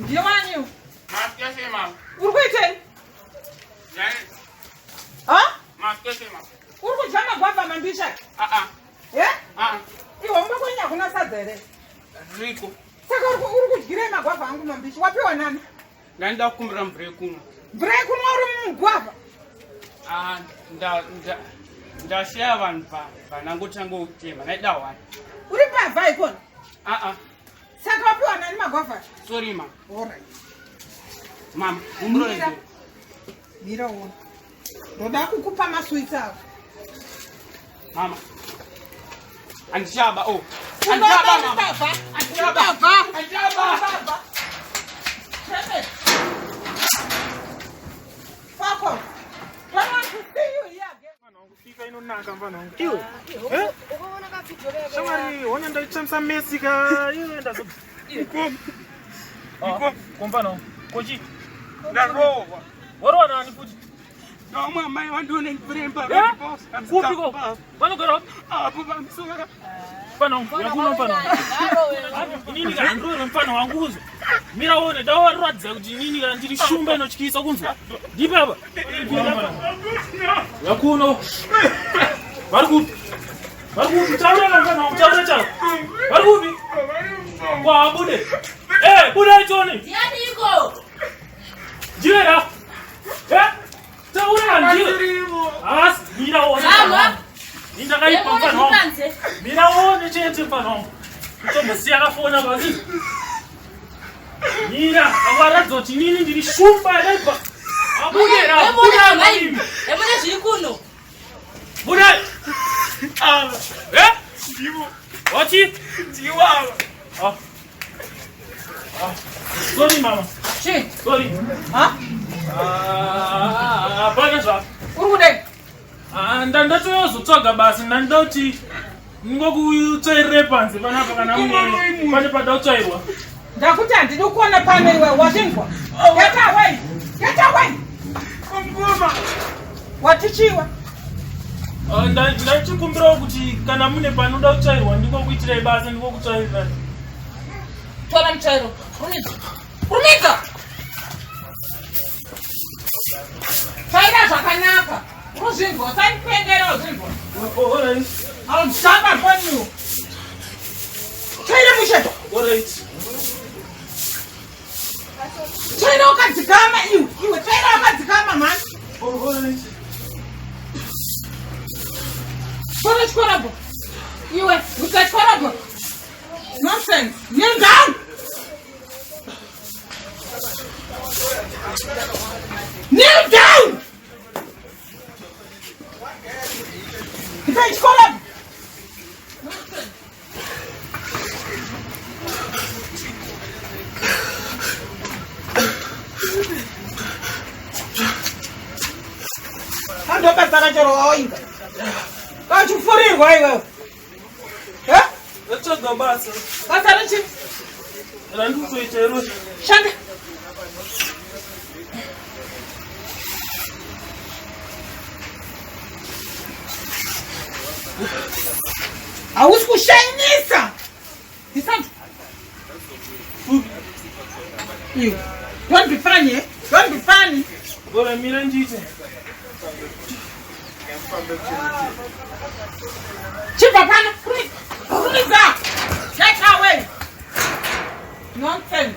Giovanni, mas que assim, mano? Urguite? Hã? Mas que assim, mano? Urgu chama guava mambisha? É? Iwo mbakwenya kuna sadzere. Rico. Saka urgu girema guava angu mambisha. Wapiwa nani? Naenda kumbira mbrekuno. Mbrekuno uri mugwava? Ndashaya vanhu vanangotanga kutema naida wani. Uri Mbavha ikona? Saka wapiwa nani magwava? Sorry ma. Alright. Mama, umrode. Mira uone. Ndoda kukupa maswiti ako. Mama. Anjaba oh. Anjaba mama. Anjaba. Shebe. Pako. Come on to see you here again. Manongo fika inonaka mfanongo. Iwe. Ukaona kapitoleke. Shamari, wanya ndaichamsa Messi ka iwe ndazo. Iko. Kompano. Koji. Ndaro. Waro nani futi? No mama, I want to do bremba. Kupi go. Bano garo. Buba msuga. Pano, yakuna pano. Nini ga ndro mfano wanguzo. Mira wone dawa radza kuti nini ga ndiri shumba inochikisa kunzwa. Dibaba. Yakuno. Barkupi. Taura mfano, taura cha. Barkupi. Kwa bude. Bude choni. Diani iko. Jira. Taura ndiyo. Mira wone. Mama. Indaka ipo mfano. Mira wone chete mfano. Kutombo siyakafona bazi. Mira, awaradzo tinini ndiri shumba lepa. Abudera, buda mai. Ebona zvikuno. Buda. Ndivo. Wati? Ndiwa. Sorry mama. Chi? Sorry. Bana zva. Urgude. Ndandatozotsaga basi ndandoti ngokutsvairire panze panapa kana mune pane pada kutsvairwa. Ndakuti handidi kuona pano iwe wazvinzwa. Get away. Ngoma. Watichiwa. Ndachikumbirawo kuti kana mune panoda kutsvairwa ndingokuitirai basa ndingokutsvairira. Tora mutsvairo. Rumidza. Tsvaira zvakanaka. Uzvinzwa, usandipengera uzvinzwa. Alright. I'll jump upon you. Tsvaira musheto. Alright. Tsvaira wakadzikama iwe. Tsvaira wakadzikama man. Alright. Tora chikorabho. Iwe, usachikorabho. Nonsense. Kneel down. Kneel down. Usachikorabho. Nonsense. Andopataka chero waoinga. Kachifurirwa iwe. Ndatsvaga basa. Basa rechi? Randikuzoita irori. Shanda. Hausi kushainisa. Listen. You. Don't be funny, eh? Don't be funny. Bora mira njite. Chipa pana. Ruliza. Get away. Nonsense.